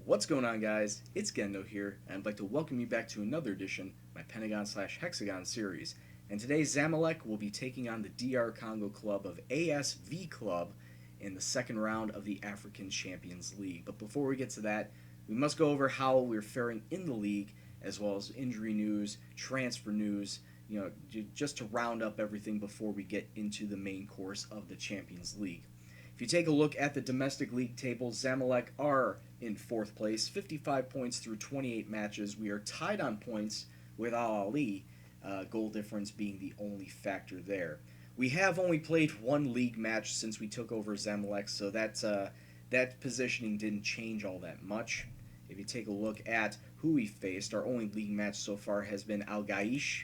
What's going on, guys? It's Gendo here, and I'd like to welcome you back to another edition of my Pentagon / Hexagon series. And today, Zamalek will be taking on the DR Congo club of ASV Club in the second round of the African Champions League. But before we get to that, we must go over how we're faring in the league, as well as injury news, transfer news, just to round up everything before we get into the main course of the Champions League. If you take a look at the domestic league table, Zamalek are in fourth place, 55 points through 28 matches. We are tied on points with Al Ali, goal difference being the only factor there. We have only played one league match since we took over Zamalek, so that positioning didn't change all that much. If you take a look at who we faced, our only league match so far has been Al Gaish,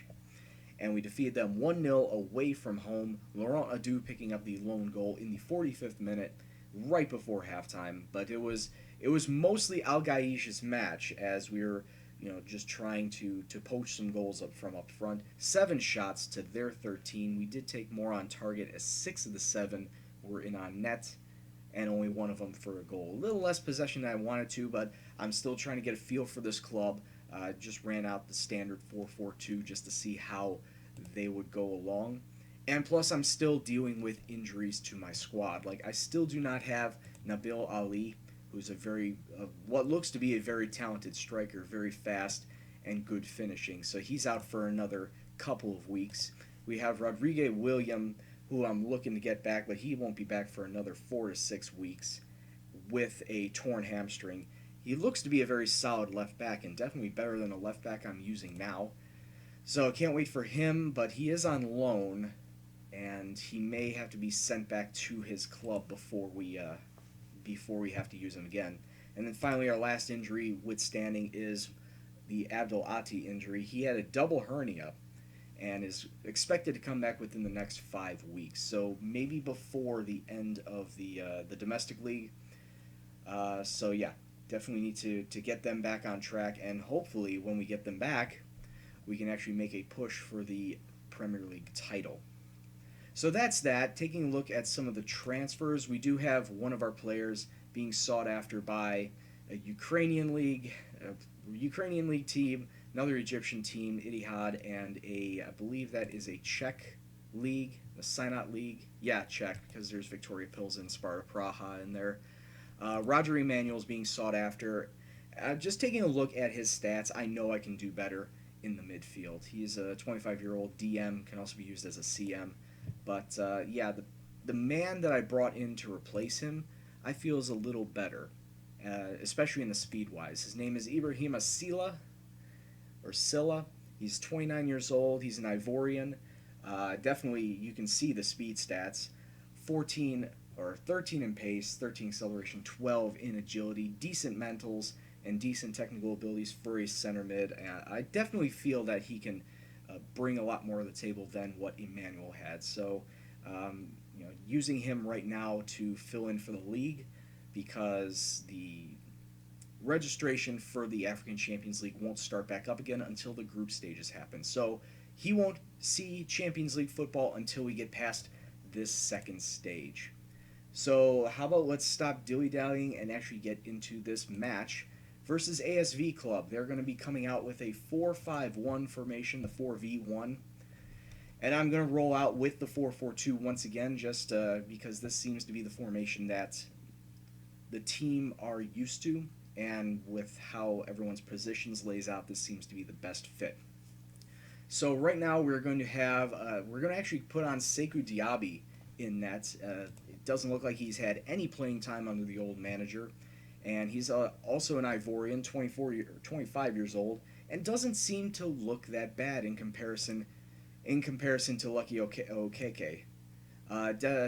and we defeated them 1-0 away from home. Laurent Adu picking up the lone goal in the 45th minute, right before halftime. But it was mostly Al Gaish's match, as we were just trying to poach some goals up front. 7 shots to their 13. We did take more on target, as 6 of the 7 were in on net, and only one of them for a goal. A little less possession than I wanted to, but I'm still trying to get a feel for this club. Just ran out the standard 4-4-2 just to see how they would go along. And plus, I'm still dealing with injuries to my squad. Like, I still do not have Nabil Ali, who's what looks to be a very talented striker, very fast and good finishing. So he's out for another couple of weeks. We have Rodrigue William, who I'm looking to get back, but he won't be back for another 4 to 6 weeks with a torn hamstring. He looks to be a very solid left back, and definitely better than a left back I'm using now. So I can't wait for him, but he is on loan, and he may have to be sent back to his club before we have to use him again. And then finally, our last injury withstanding is the Abdul Ati injury. He had a double hernia and is expected to come back within the next 5 weeks. So maybe before the end of the domestic league. So yeah, definitely need to get them back on track, and hopefully when we get them back, we can actually make a push for the Premier League title. So that's that. Taking a look at some of the transfers, we do have one of our players being sought after by a Ukrainian league team, another Egyptian team, Itihad, and I believe that is a Czech league, the Synod League. Yeah, Czech, because there's Victoria Pilsen, Sparta Praha in there. Roger Emanuel's being sought after. Just taking a look at his stats, I know I can do better in the midfield. He's a 25-year-old DM, can also be used as a CM. But the man that I brought in to replace him, I feel is a little better, especially in the speed-wise. His name is Ibrahima Silla. He's 29 years old. He's an Ivorian. Definitely, you can see the speed stats. 13 in pace, 13 acceleration, 12 in agility, decent mentals, and decent technical abilities for a center mid. I definitely feel that he can bring a lot more to the table than what Emmanuel had. So, using him right now to fill in for the league, because the registration for the African Champions League won't start back up again until the group stages happen. So he won't see Champions League football until we get past this second stage. So how about let's stop dilly-dallying and actually get into this match versus ASV Club. They're going to be coming out with a 4-5-1 formation, the 4v1. And I'm going to roll out with the 4-4-2 once again, just because this seems to be the formation that the team are used to, and with how everyone's positions lays out, this seems to be the best fit. So right now we're going to actually put on Sekou Diaby in net. It doesn't look like he's had any playing time under the old manager, and he's also an Ivorian, 25 years old, and doesn't seem to look that bad in comparison to Lucky Okeke.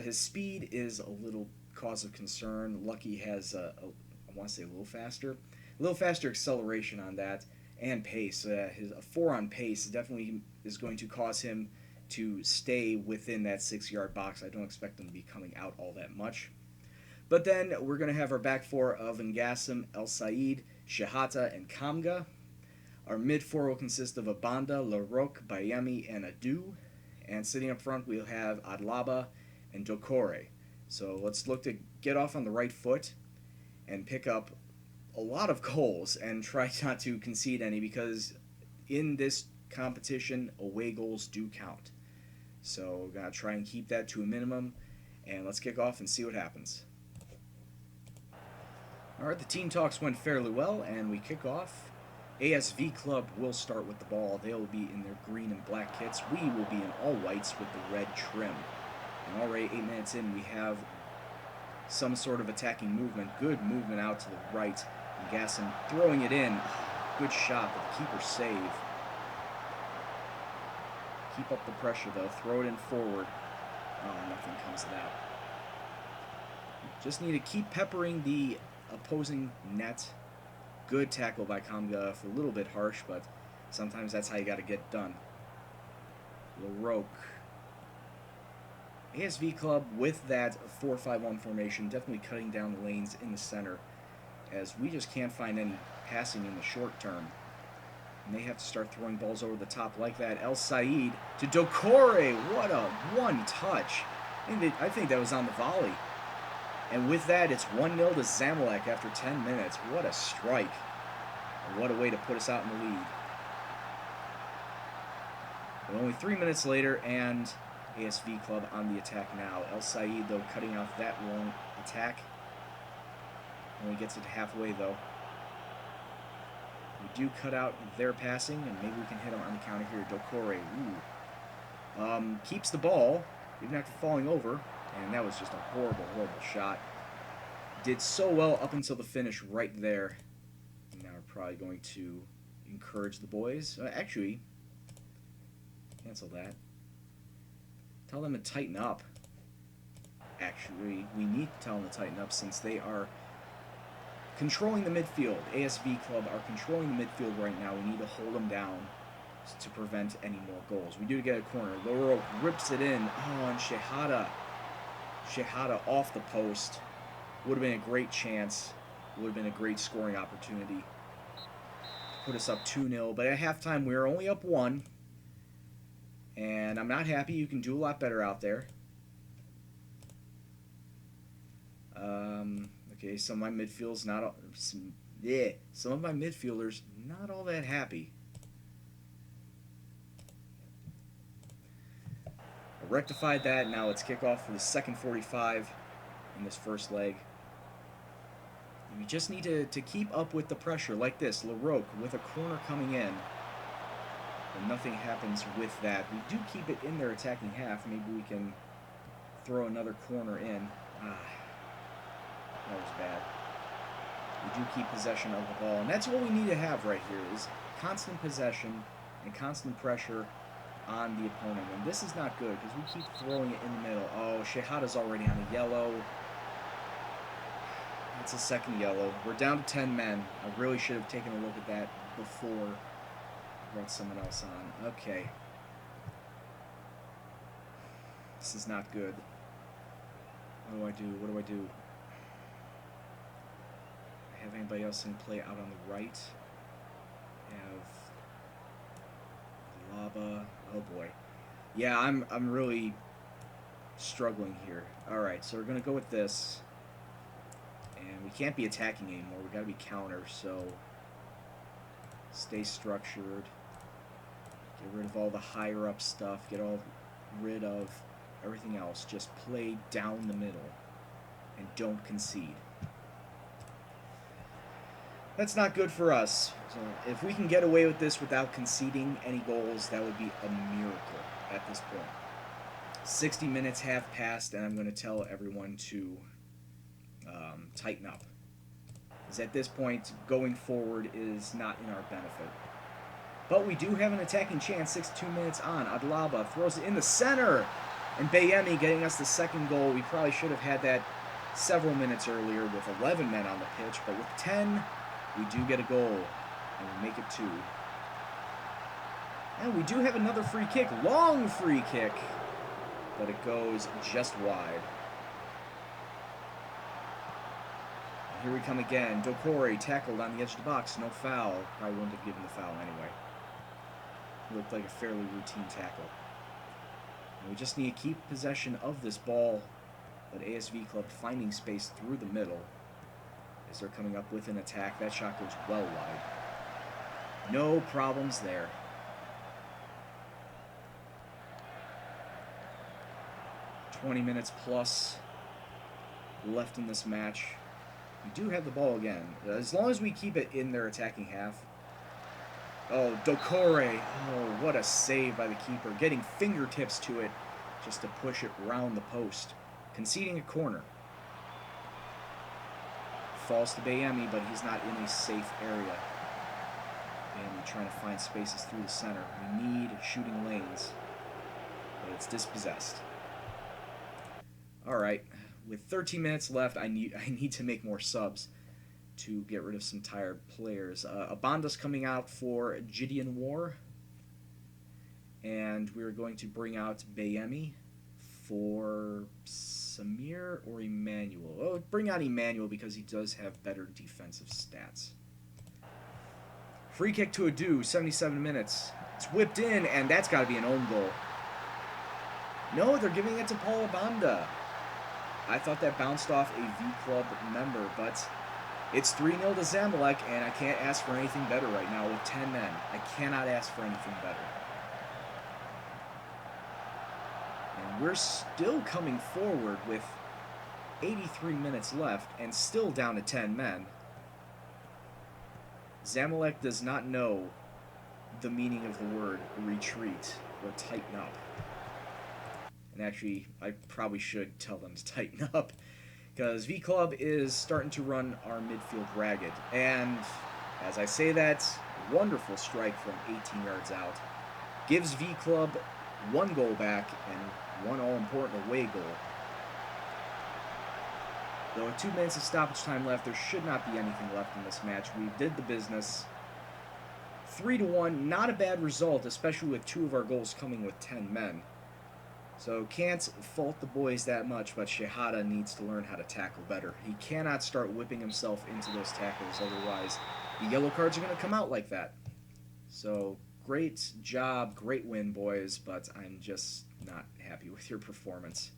His speed is a little cause of concern. Lucky has I want to say a little faster acceleration on that, and pace. His 4 on pace definitely is going to cause him to stay within that 6-yard box. I don't expect him to be coming out all that much. But then we're going to have our back 4 of Ngassim, El Said, Shahata, and Kamga. Our mid 4 will consist of Abanda, Larocque, Bayemi, and Adu. And sitting up front, we'll have Adlaba and Dokore. So let's look to get off on the right foot and pick up a lot of goals and try not to concede any, because in this competition, away goals do count. So gotta try and keep that to a minimum, and let's kick off and see what happens. Alright, the team talks went fairly well, and we kick off. ASV Club will start with the ball. They will be in their green and black kits. We will be in all whites with the red trim. And already 8 minutes in, we have some sort of attacking movement. Good movement out to the right. And Gasson throwing it in. Good shot, but the keeper save. Keep up the pressure, though. Throw it in forward. Oh, nothing comes of that. Just need to keep peppering the opposing net. Good tackle by Kamgaf. A little bit harsh, but sometimes that's how you got to get done. LaRoque. ASV Club with that 4-5-1 formation, definitely cutting down the lanes in the center, as we just can't find any passing in the short term. And they have to start throwing balls over the top like that. El Said to Dokore. What a one touch. I think that was on the volley. And with that, it's 1-0 to Zamalek after 10 minutes. What a strike. And what a way to put us out in the lead. But only 3 minutes later, and ASV Club on the attack now. El Said, though, cutting off that long attack. Only gets it halfway, though. We do cut out their passing, and maybe we can hit them on the counter here. Dokore, ooh. Keeps the ball, even after falling over. And that was just a horrible, horrible shot. Did so well up until the finish right there. Now we're probably going to encourage the boys. Actually, cancel that. Tell them to tighten up. Actually, we need to tell them to tighten up since they are controlling the midfield. ASV Club are controlling the midfield right now. We need to hold them down to prevent any more goals. We do get a corner. Loro rips it in. Oh, and Shehada off the post. Would have been a great chance. Would have been a great scoring opportunity. Put us up 2-0. But at halftime, we were only up 1. And I'm not happy. You can do a lot better out there. Okay, some of my midfielders some of my midfielders not all that happy. Rectified that. Now let's kick off for the second 45 in this first leg. We just need to keep up with the pressure like this. LaRoque with a corner coming in. But nothing happens with that. We do keep it in their attacking half. Maybe we can throw another corner in. That was bad. We do keep possession of the ball. And that's what we need to have right here, is constant possession and constant pressure on the opponent. And this is not good because we keep throwing it in the middle. Oh, Shehada's already on a yellow. That's a second yellow. We're down to 10 men. I really should have taken a look at that before I brought someone else on. Okay. This is not good. What do I do? What do I do? Have anybody else in play out on the right? Have Lava. Oh boy. Yeah, I'm really struggling here. Alright, so we're gonna go with this. And we can't be attacking anymore. We gotta be counter, so stay structured. Get rid of all the higher up stuff. Get rid of everything else. Just play down the middle and don't concede. That's not good for us. So if we can get away with this without conceding any goals, that would be a miracle at this point. 60 minutes have passed, and I'm going to tell everyone to tighten up. Because at this point, going forward is not in our benefit. But we do have an attacking chance. 62 minutes on. Adlaba throws it in the center. And Bayemi getting us the second goal. We probably should have had that several minutes earlier with 11 men on the pitch. But with 10, we do get a goal. And we make it 2. And we do have another free kick. Long free kick. But it goes just wide. And here we come again. Dokore tackled on the edge of the box. No foul. Probably wouldn't have given the foul anyway. Looked like a fairly routine tackle. And we just need to keep possession of this ball. But ASV Club finding space through the middle. as they're coming up with an attack. That shot goes well wide. No problems there. "20 minutes plus left in this match. We do have the ball again. As long as we keep it in their attacking half. Oh, Dokore. Oh, what a save by the keeper. Getting fingertips to it just to push it round the post. Conceding a corner. Falls to Bayemi, but he's not in a safe area. Bayemi trying to find spaces through the center. We need shooting lanes, but it's dispossessed. All right, with 13 minutes left, I need to make more subs to get rid of some tired players. Abanda's coming out for Gideon War, and we're going to bring out Bayemi for Samir or Emmanuel. Oh, bring out Emmanuel because he does have better defensive stats. Free kick to Adu, 77 minutes. It's whipped in, and that's got to be an own goal. No, they're giving it to Paul Abanda. I thought that bounced off a V Club member, but it's 3-0 to Zamalek, and I can't ask for anything better right now with 10 men. I cannot ask for anything better. And we're still coming forward with 83 minutes left and still down to 10 men. Zamalek does not know the meaning of the word retreat or tighten up. And actually, I probably should tell them to tighten up, because V Club is starting to run our midfield ragged. And as I say that, wonderful strike from 18 yards out gives V Club one goal back and one all-important away goal. Though with 2 minutes of stoppage time left, there should not be anything left in this match. We did the business. 3-1, not a bad result, especially with 2 of our goals coming with 10 men. So can't fault the boys that much, but Shehata needs to learn how to tackle better. He cannot start whipping himself into those tackles, otherwise the yellow cards are going to come out like that. So great job, great win, boys, but I'm just not happy with your performance.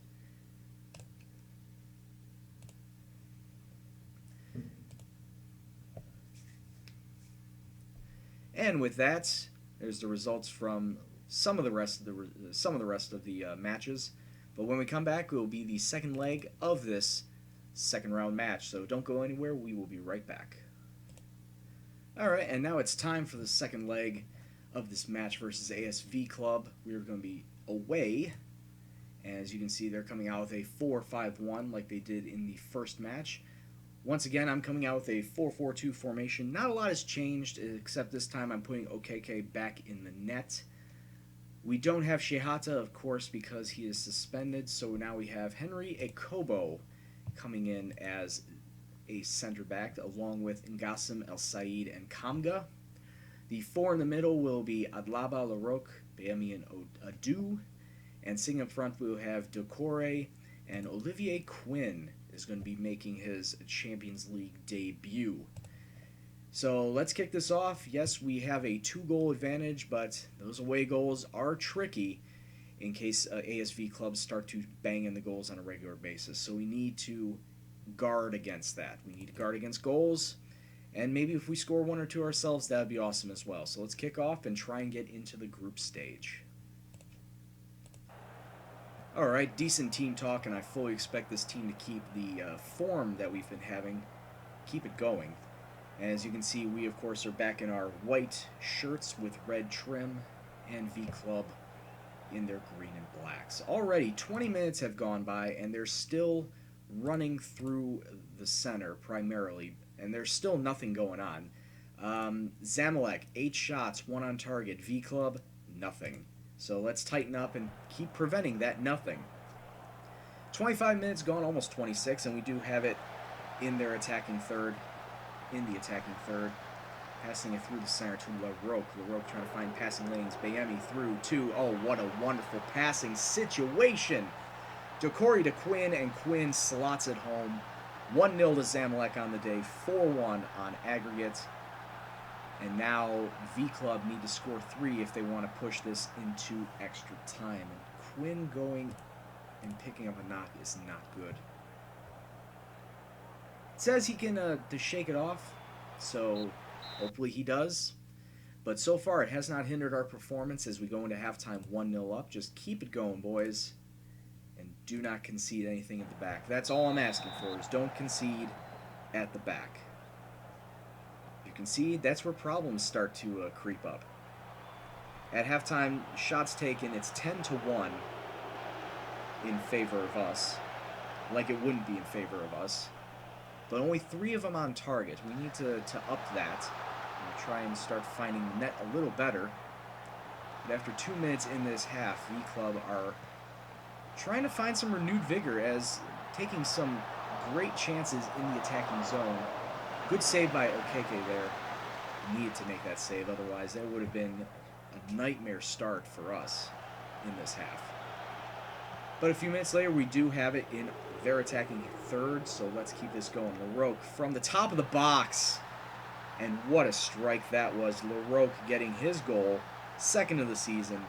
And with that, there's the results from some of the rest of the matches. But when we come back, it will be the second leg of this second round match. So don't go anywhere. We will be right back. All right, and now it's time for the second leg of this match versus ASV Club. We are going to be away. As you can see, they're coming out with a 4-5-1 like they did in the first match. Once again, I'm coming out with a 4-4-2 formation. Not a lot has changed, except this time I'm putting OKK back in the net. We don't have Shehata, of course, because he is suspended, so now we have Henry Ekobo coming in as a center back, along with Ngasim El Said and Kamga. The 4 in the middle will be Adlaba Larok, Bayemi, and Adu. And sitting up front, we will have Dokore, and Olivier Quinn is going to be making his Champions League debut. So let's kick this off. Yes, we have a 2-goal advantage, but those away goals are tricky in case ASV clubs start to bang in the goals on a regular basis. So we need to guard against that. We need to guard against goals, and maybe if we score 1 or 2 ourselves, that would be awesome as well. So let's kick off and try and get into the group stage. Alright, decent team talk, and I fully expect this team to keep the form that we've been having, keep it going. As you can see, we of course are back in our white shirts with red trim, and V Club in their green and blacks. Already 20 minutes have gone by, and they're still running through the center primarily, and there's still nothing going on. Zamalek, 8 shots, 1 on target. V Club, nothing. So let's tighten up and keep preventing that nothing. 25 minutes gone, almost 26, and we do have it in their attacking third. Passing it through the center to Larok. Larok trying to find passing lanes. Bayemi through to, oh, what a wonderful passing situation. Dokore to Quinn, and Quinn slots it home. 1-0 to Zamalek on the day, 4-1 on aggregate. And now V Club need to score 3 if they want to push this into extra time. And Quinn going and picking up a knock is not good. It says he can to shake it off, so hopefully he does. But so far, it has not hindered our performance as we go into halftime 1-0 up. Just keep it going, boys, and do not concede anything at the back. That's all I'm asking for, is don't concede at the back. If you concede, that's where problems start to creep up. At halftime, shots taken, it's 10-1 in favor of us, like it wouldn't be in favor of us. But only 3 of them on target. We need to up that. We'll try and start finding the net a little better. But after 2 minutes in this half, V Club are trying to find some renewed vigor as taking some great chances in the attacking zone. Good save by Okeke there. Needed to make that save, otherwise that would have been a nightmare start for us in this half. But a few minutes later, we do have it in their attacking third, so let's keep this going. LaRoque from the top of the box. And what a strike that was. LaRoque getting his goal, second of the season.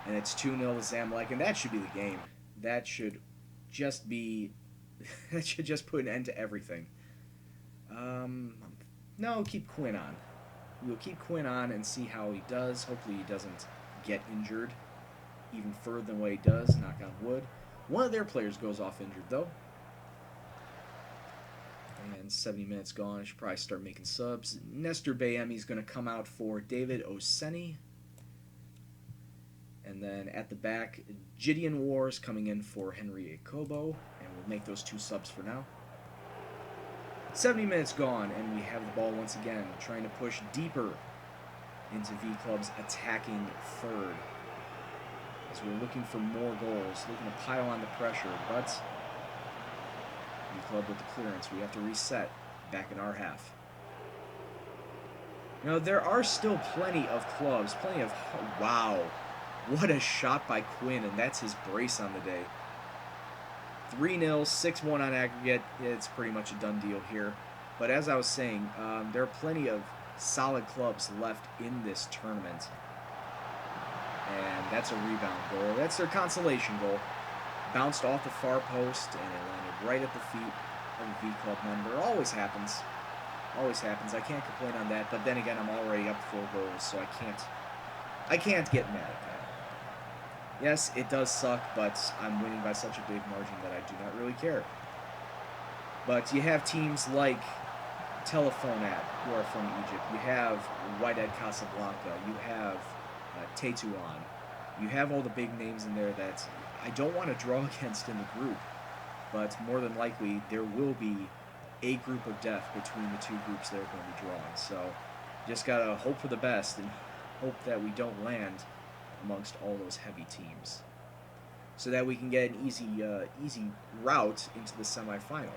And it's 2-0 to Zamalek, and that should be the game. That should just be... that should just put an end to everything. No, keep Quinn on. We'll keep Quinn on and see how he does. Hopefully he doesn't get injured even further than what he does, knock on wood. One of their players goes off injured, though. And 70 minutes gone. I should probably start making subs. Nestor Bayemi's going to come out for David Oseni. And then at the back, Gideon Wars coming in for Henry Akobo. And we'll make those 2 subs for now. 70 minutes gone, and we have the ball once again, trying to push deeper into V Club's attacking third. As we're looking for more goals, looking to pile on the pressure, but V Club with the clearance. We have to reset back in our half. Now, there are still plenty of clubs, plenty of... Wow, what a shot by Quinn, and that's his brace on the day. 3-0, 6-1 on aggregate. It's pretty much a done deal here. But as I was saying, there are plenty of solid clubs left in this tournament. And that's a rebound goal. That's their consolation goal. Bounced off the far post, and it landed right at the feet of a V Club member. Always happens. Always happens. I can't complain on that. But then again, I'm already up 4 goals, so I can't get mad at that. Yes, it does suck, but I'm winning by such a big margin that I do not really care. But you have teams like Telefonat, who are from Egypt. You have Wydad Casablanca. You have Tetuan. You have all the big names in there that I don't want to draw against in the group. But more than likely, there will be a group of death between the 2 groups that are going to be drawn. So just got to hope for the best and hope that we don't land amongst all those heavy teams, so that we can get an easy route into the semifinal.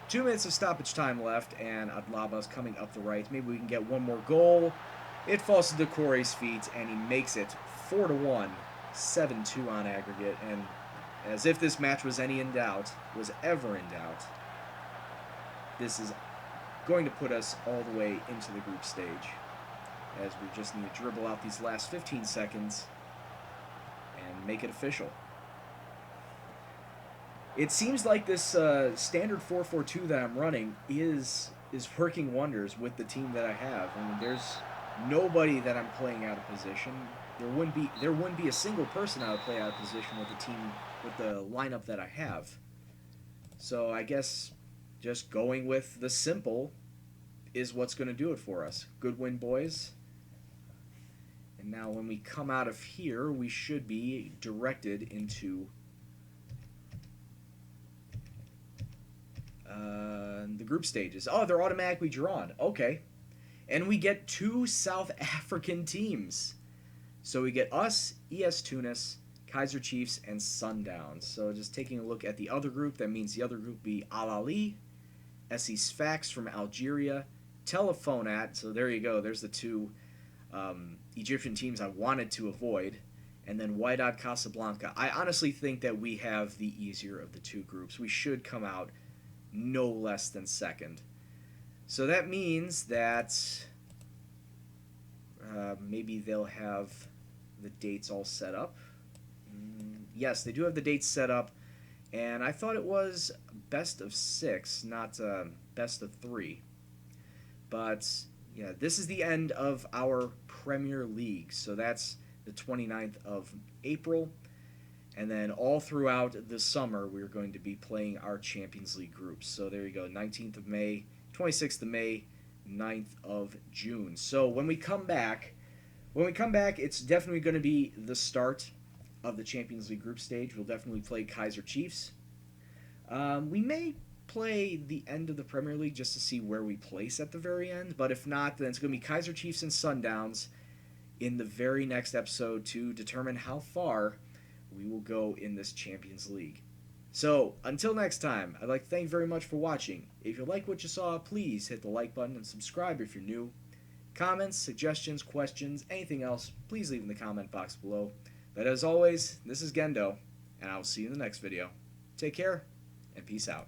2 minutes of stoppage time left, and Adlaba's coming up the right. Maybe we can get one more goal. It falls to Decore's feet, and he makes it 4-1, 7-2 on aggregate. And as if this match was ever in doubt, this is going to put us all the way into the group stage, as we just need to dribble out these last 15 seconds and make it official. It seems like this standard 4-4-2 that I'm running is working wonders with the team that I have. I mean, there's nobody that I'm playing out of position. There wouldn't be a single person I would play out of position with the team, with the lineup that I have. So I guess just going with the simple is what's going to do it for us. Good win, boys. And now when we come out of here, we should be directed into the group stages. Oh, they're automatically drawn. Okay. And we get 2 South African teams. So we get us, ES Tunis, Kaiser Chiefs, and Sundowns. So just taking a look at the other group, that means the other group be Al Ali, SE Sfax from Algeria, Telefonat. So there you go. There's the 2 Egyptian teams I wanted to avoid, and then Wydad Casablanca. I honestly think that we have the easier of the 2 groups. We should come out no less than second. So that means that maybe they'll have the dates all set up. Yes, they do have the dates set up, and I thought it was best of 6, not best of 3. But yeah, this is the end of our Premier League. So that's the 29th of April. And then all throughout the summer, we're going to be playing our Champions League groups. So there you go, 19th of May, 26th of May, 9th of June. So when we come back, it's definitely going to be the start of the Champions League group stage. We'll definitely play Kaiser Chiefs. We may play the end of the Premier League just to see where we place at the very end. But if not, then it's going to be Kaiser Chiefs and Sundowns in the very next episode to determine how far we will go in this Champions League. So, until next time, I'd like to thank you very much for watching. If you like what you saw, please hit the like button and subscribe if you're new. Comments, suggestions, questions, anything else, please leave in the comment box below. But as always, this is Gendo, and I will see you in the next video. Take care, and peace out.